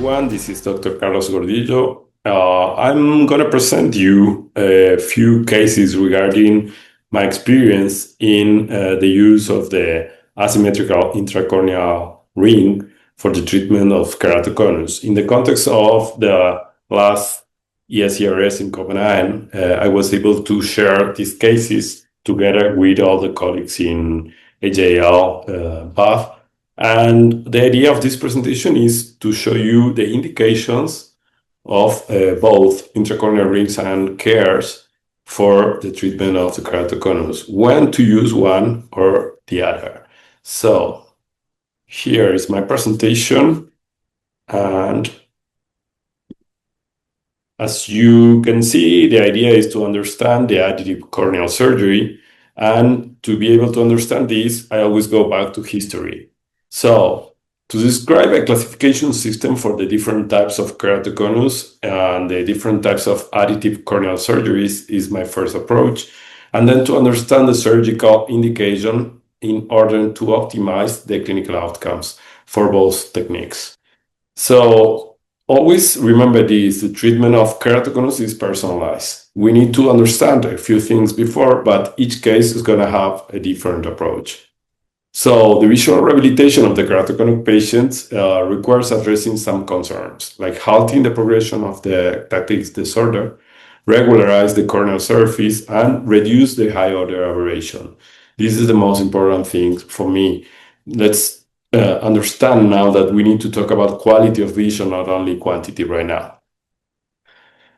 everyone. This is Dr. Carlos Gordillo. I'm going to present you a few cases regarding my experience in the use of the asymmetrical intracorneal ring for the treatment of keratoconus. In the context of the last ESCRS in Copenhagen, I was able to share these cases together with all the colleagues in AJL path. And the idea of this presentation is to show you the indications of both intracorneal rings and CAIRS for the treatment of the keratoconus, when to use one or the other. So here is my presentation, and as you can see, the idea is to understand the additive corneal surgery, and to be able to understand this, I always go back to history. So, to describe a classification system for the different types of keratoconus and the different types of additive corneal surgeries is my first approach. And then to understand the surgical indication in order to optimize the clinical outcomes for both techniques. So, always remember this, the treatment of keratoconus is personalized. We need to understand a few things before, but each case is going to have a different approach. So the visual rehabilitation of the keratoconus patients requires addressing some concerns, like halting the progression of the tactics disorder, regularize the corneal surface, and reduce the high order aberration. This is the most important thing for me. Let's understand now that we need to talk about quality of vision, not only quantity right now.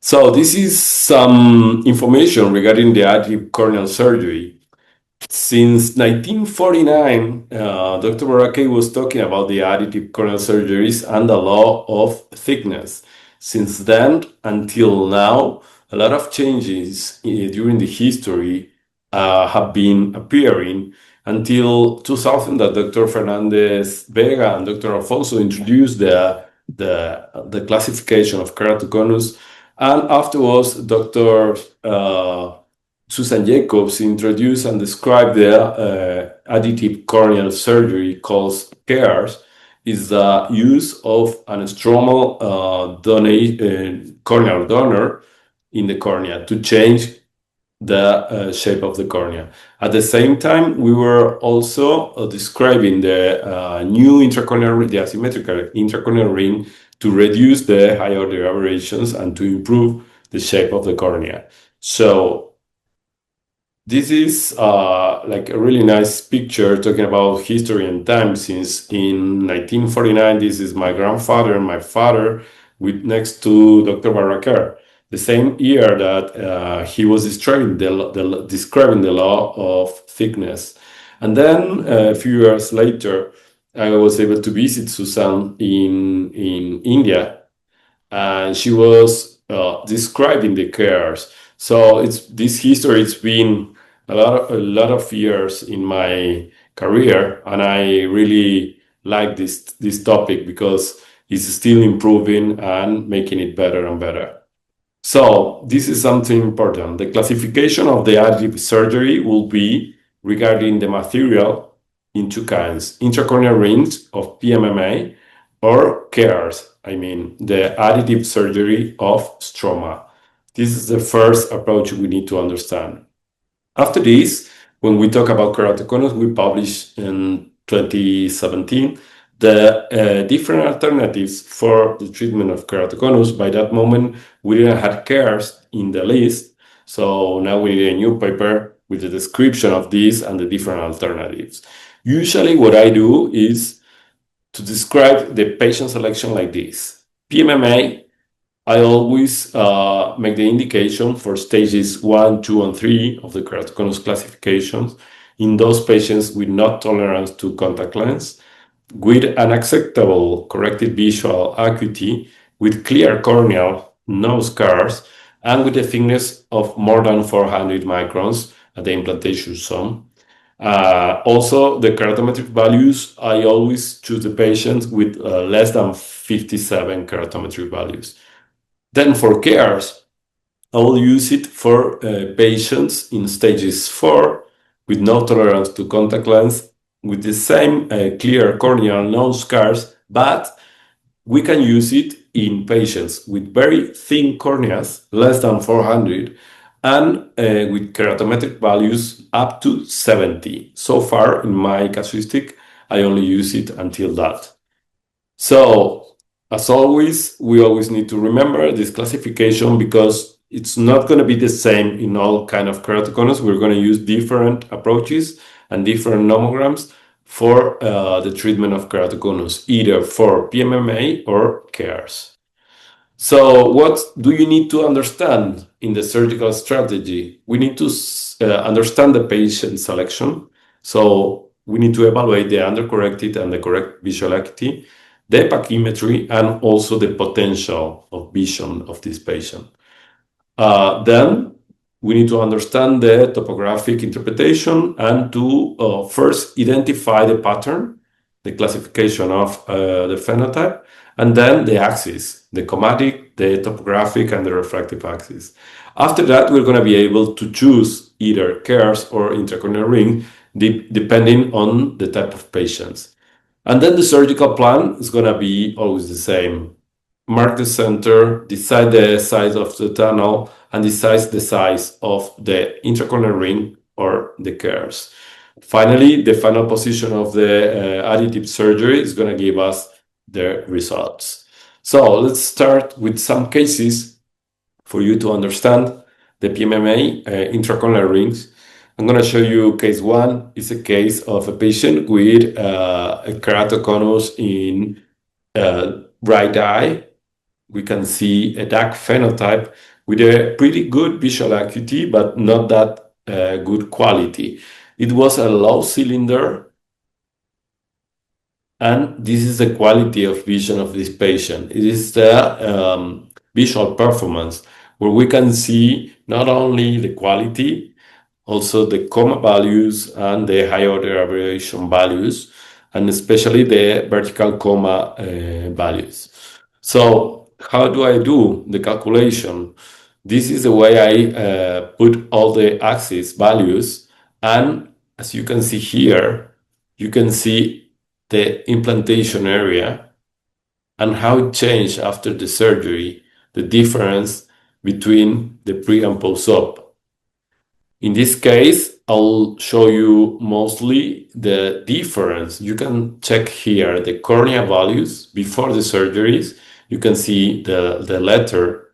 So this is some information regarding the additive corneal surgery. Since 1949, Dr. Barake was talking about the additive corneal surgeries and the law of thickness. Since then until now, a lot of changes during the history have been appearing until 2000 that Dr. Fernandez Vega and Dr. Alfonso introduced the classification of keratoconus, and afterwards Dr. Susan Jacobs introduced and described the additive corneal surgery called CAIRS, is the use of an stromal corneal donor in the cornea to change the shape of the cornea. At the same time, we were also describing the new intracorneal, the asymmetrical intracorneal ring to reduce the high order aberrations and to improve the shape of the cornea. So this is like a really nice picture talking about history and time, since in 1949, this is my grandfather and my father with next to Dr. Barraquer, the same year that he was describing the law of thickness. And then a few years later, I was able to visit Susan in India, and she was describing the CAIRS. So this history, it's been a lot of years in my career, and I really like this topic because it's still improving and making it better and better. So this is something important. The classification of the additive surgery will be regarding the material in two kinds: intracorneal rings of PMMA or CAIRS, the additive surgery of stroma. This is the first approach we need to understand. After this, when we talk about keratoconus, we published in 2017 the different alternatives for the treatment of keratoconus. By that moment, we didn't have CAIRS in the list, so now we need a new paper with the description of these and the different alternatives. Usually what I do is to describe the patient selection like this. PMMA, I always make the indication for stages 1, 2, and 3 of the keratoconus classifications in those patients with no tolerance to contact lens, with an acceptable corrected visual acuity, with clear corneal, no scars, and with a thickness of more than 400 microns at the implantation zone. Also, the keratometric values, I always choose the patients with less than 57 keratometric values. Then for CAIRS, I will use it for patients in stages 4 with no tolerance to contact lens, with the same clear corneal, no scars, but we can use it in patients with very thin corneas, less than 400, and with keratometric values up to 70. So far, in my casuistic, I only use it until that. So, as always, we always need to remember this classification because it's not going to be the same in all kind of keratoconus. We're going to use different approaches and different nomograms for the treatment of keratoconus, either for PMMA or CAIRS. So what do you need to understand in the surgical strategy? We need to understand the patient selection. So we need to evaluate the undercorrected and the correct visual acuity, the pachymetry, and also the potential of vision of this patient. Then we need to understand the topographic interpretation and to first identify the pattern, the classification of the phenotype, and then the axis, the chromatic, the topographic, and the refractive axis. After that, we're going to be able to choose either CAIRS or intracorneal ring, depending on the type of patients. And then the surgical plan is going to be always the same. Mark the center, decide the size of the tunnel, and decide the size of the intracorneal ring or the CAIRS. Finally, the final position of the additive surgery is going to give us the results. So let's start with some cases for you to understand the PMMA intracorneal rings. I'm going to show you case one. It's a case of a patient with a keratoconus in right eye. We can see a dark phenotype with a pretty good visual acuity, but not that good quality. It was a low cylinder, and this is the quality of vision of this patient. It is the visual performance, where we can see not only the quality, also the coma values and the high order aberration values, and especially the vertical coma values. So how do I do the calculation? This is the way I put all the axis values, and as you can see here, you can see the implantation area and how it changed after the surgery, the difference between the pre and post-op. In this case, I'll show you mostly the difference. You can check here the cornea values before the surgeries. You can see the letter,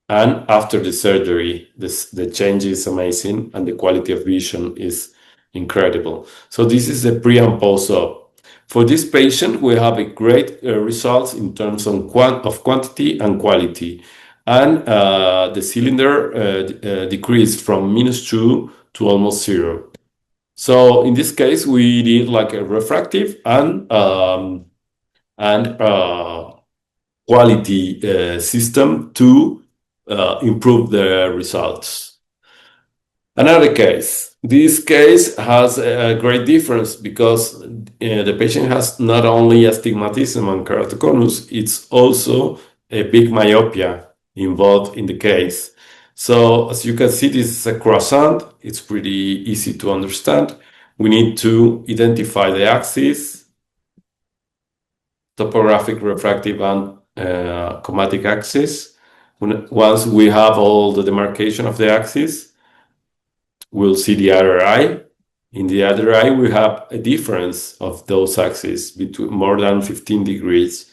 and after the surgery, the change is amazing and the quality of vision is incredible. So this is the pre and post-op. For this patient, we have a great results in terms of quantity and quality. And the cylinder decreased from -2 to almost 0. So in this case, we did like a refractive and quality system to improve the results. Another case. This case has a great difference because the patient has not only astigmatism and keratoconus, it's also a big myopia involved in the case. So as you can see, this is a croissant. It's pretty easy to understand. We need to identify the axis, topographic, refractive, and chromatic axis. Once we have all the demarcation of the axis, we'll see the other eye. In the other eye, we have a difference of those axes between more than 15 degrees.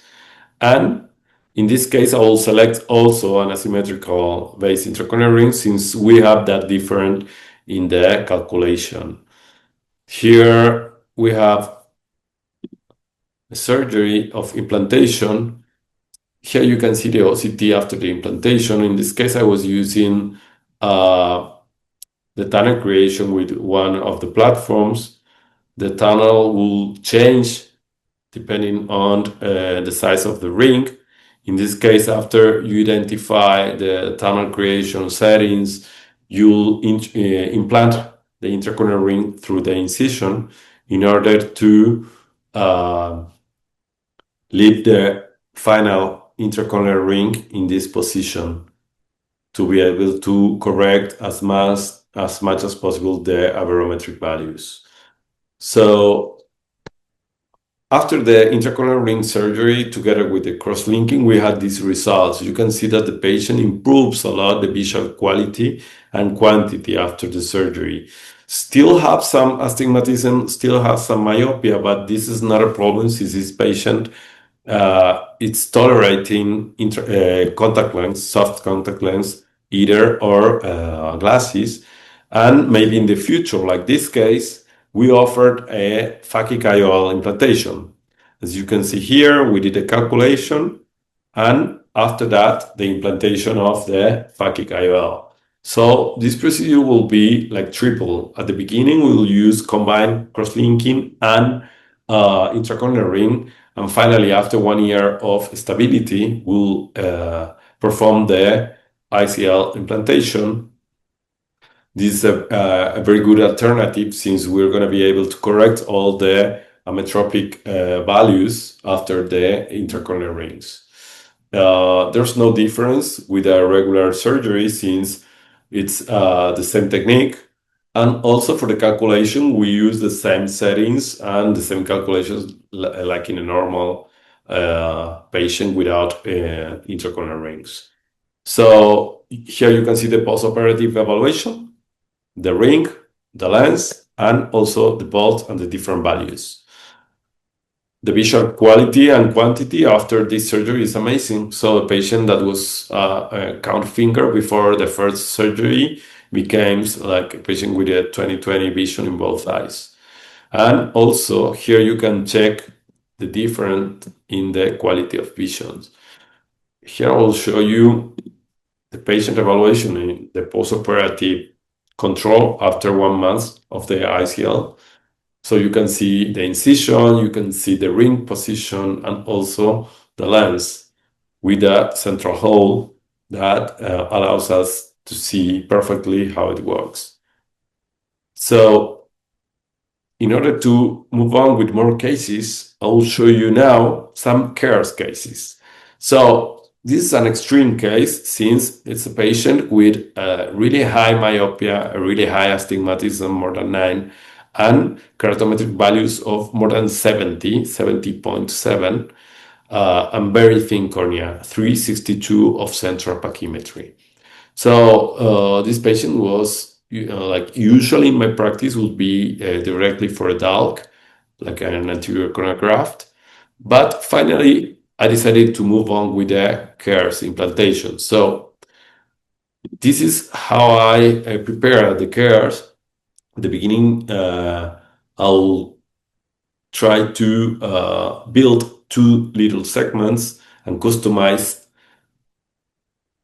And in this case, I will select also an asymmetrical base intracorneal ring since we have that different in the calculation. Here we have a surgery of implantation. Here you can see the OCT after the implantation. In this case, I was using the tunnel creation with one of the platforms. The tunnel will change depending on the size of the ring. In this case, after you identify the tunnel creation settings, you'll implant the intracorneal ring through the incision in order to leave the final intracorneal ring in this position to be able to correct as much as possible the aberrometric values. So After the intracorneal ring surgery, together with the cross-linking, we had these results. You can see that the patient improves a lot the visual quality and quantity after the surgery. Still have some astigmatism, still have some myopia, but this is not a problem since this patient it's tolerating contact lens, soft contact lens, either or glasses. And maybe in the future, like this case, we offered a phakic IOL implantation. As you can see here, we did a calculation, and after that, the implantation of the phakic IOL. So this procedure will be like triple. At the beginning, we will use combined cross-linking and intracorneal ring. And finally, after 1 year of stability, we'll perform the ICL implantation. This is a very good alternative since we're going to be able to correct all the ametropic values after the intracorneal rings. There's no difference with a regular surgery since it's the same technique. And also for the calculation, we use the same settings and the same calculations like in a normal patient without intracorneal rings. So here you can see the postoperative evaluation, the ring, the lens, and also the bolt and the different values. The visual quality and quantity after this surgery is amazing. So a patient that was a count finger before the first surgery becomes like a patient with a 20/20 vision in both eyes. And also here you can check the difference in the quality of visions. Here I will show you the patient evaluation in the postoperative control after 1 month of the ICL. So you can see the incision, you can see the ring position, and also the lens with a central hole that allows us to see perfectly how it works. So in order to move on with more cases, I will show you now some CAIRS cases. So this is an extreme case since it's a patient with a really high myopia, a really high astigmatism, more than 9, and keratometric values of more than 70.7, and very thin cornea, 362 of central pachymetry. So this patient was like usually in my practice would be directly for a DALC, like an anterior cornea graft. But finally, I decided to move on with the CAIRS implantation. So this is how I prepare the CAIRS. At the beginning, I'll try to build 2 little segments and customize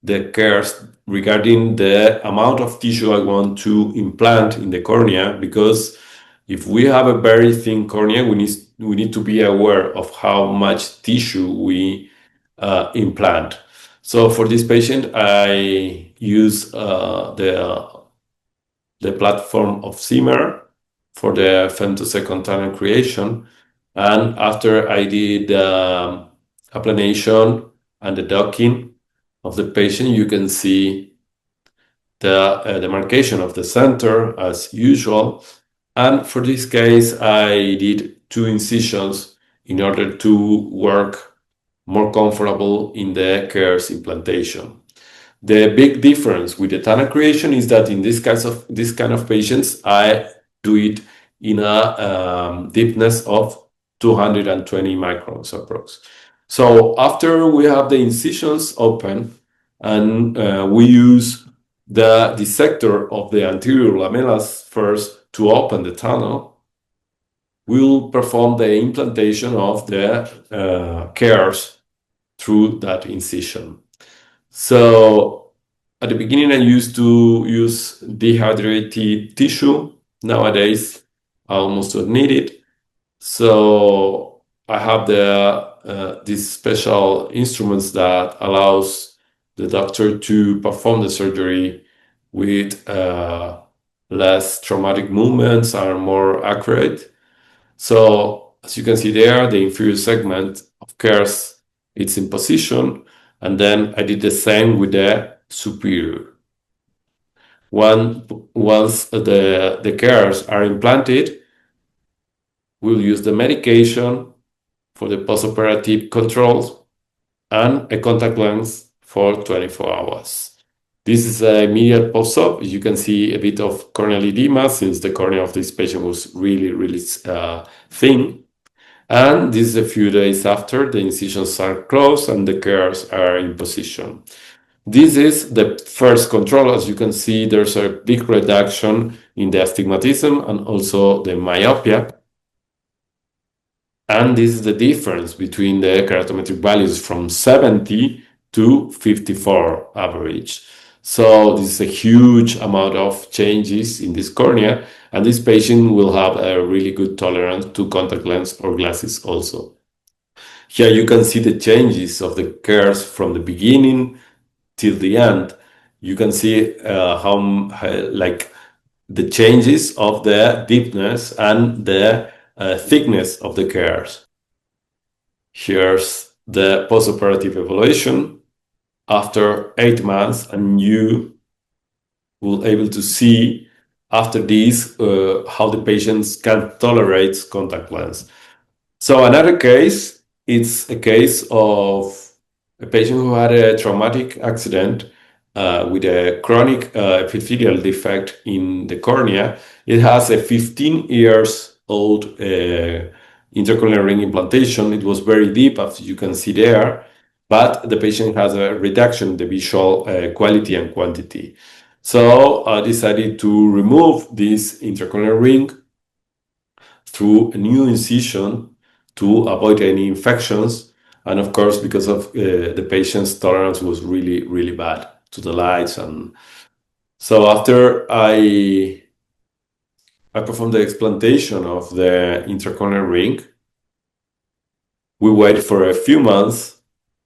the CAIRS regarding the amount of tissue I want to implant in the cornea, because if we have a very thin cornea, we need to be aware of how much tissue we implant. So for this patient, I use the platform of Zimmer for the femtosecond tunnel creation. And after I did applanation and the docking of the patient, you can see the demarcation of the center as usual. And for this case, I did 2 incisions in order to work more comfortable in the CAIRS implantation. The big difference with the tunnel creation is that in this kind of patients, I do it in a deepness of 220 microns approx. So after we have the incisions open and we use the dissector of the anterior lamellas first to open the tunnel, we'll perform the implantation of the CAIRS through that incision. So at the beginning, I used to use dehydrated tissue. Nowadays, I almost don't need it. So I have these special instruments that allows the doctor to perform the surgery with less traumatic movements, are more accurate. So as you can see there, the inferior segment of CAIRS, it's in position, and then I did the same with the superior. Once the CAIRS are implanted, we'll use the medication for the postoperative controls, and a contact lens for 24 hours. This is an immediate post-op. You can see a bit of corneal edema since the cornea of this patient was really thin. And this is a few days after the incisions are closed and the CAIRS are in position. This is the first control. As you can see, there's a big reduction in the astigmatism and also the myopia. And this is the difference between the keratometric values from 70 to 54 average. So this is a huge amount of changes in this cornea, and this patient will have a really good tolerance to contact lens or glasses also. Here you can see the changes of the CAIRS from the beginning till the end. You can see like the changes of the deepness and the thickness of the CAIRS. Here's the postoperative evaluation after 8 months, and you will able to see after this how the patients can tolerate contact lens. So another case, it's a case of a patient who had a traumatic accident with a chronic epithelial defect in the cornea. It has a 15 years old intracorneal ring implantation. It was very deep, as you can see there, but the patient has a reduction in the visual quality and quantity. So I decided to remove this intracorneal ring through a new incision to avoid any infections. And of course, because of the patient's tolerance was really bad to the lights. And so after I performed the explantation of the intracorneal ring, we waited for a few months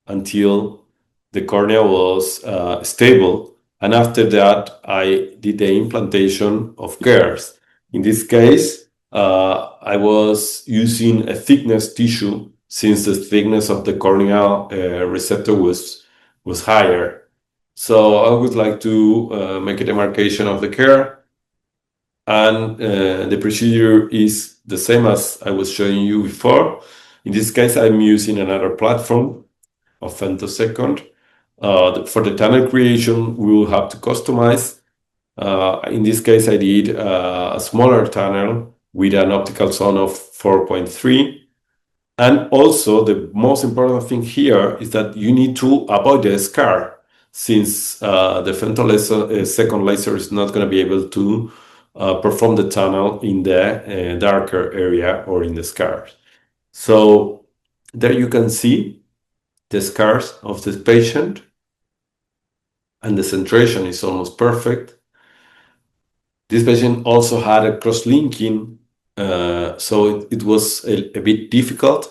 until the cornea was stable. And after that, I did the implantation of CAIRS. In this case, I was using a thickness tissue since the thickness of the corneal receptor was higher. So I would like to make a demarcation of the CAIRS. And the procedure is the same as I was showing you before. In this case, I'm using another platform of femtosecond. For the tunnel creation, we will have to customize. In this case, I did a smaller tunnel with an optical zone of 4.3. And also, the most important thing here is that you need to avoid the scar, since the femtosecond laser is not going to be able to perform the tunnel in the darker area or in the scars. So there you can see the scars of this patient, and the centration is almost perfect. This patient also had a cross-linking, so it was a bit difficult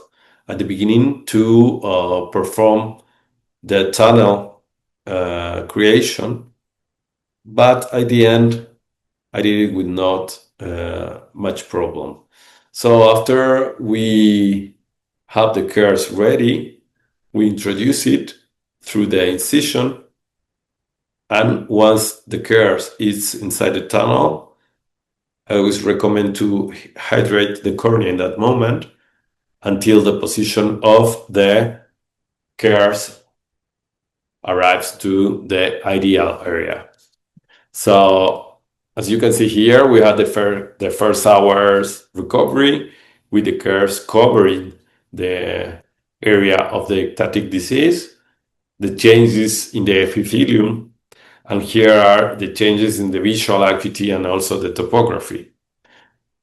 at the beginning to perform the tunnel creation, but at the end, I did it with not much problem. So after we have the CAIRS ready, we introduce it through the incision. And once the CAIRS is inside the tunnel, I always recommend to hydrate the cornea in that moment until the position of the CAIRS arrives to the ideal area. So as you can see here, we had the first hour's recovery with the CAIRS covering the area of the ectatic disease, the changes in the epithelium, and here are the changes in the visual acuity and also the topography.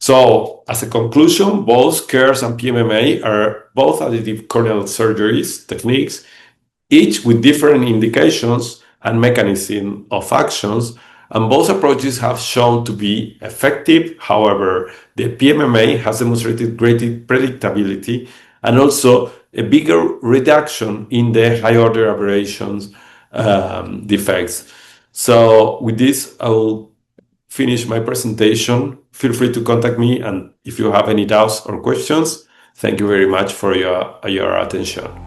So as a conclusion, both CAIRS and PMMA are both additive corneal surgeries techniques, each with different indications and mechanism of actions, and both approaches have shown to be effective. However, the PMMA has demonstrated greater predictability and also a bigger reduction in the high-order aberrations defects. So with this, I will finish my presentation. Feel free to contact me, and if you have any doubts or questions, thank you very much for your attention.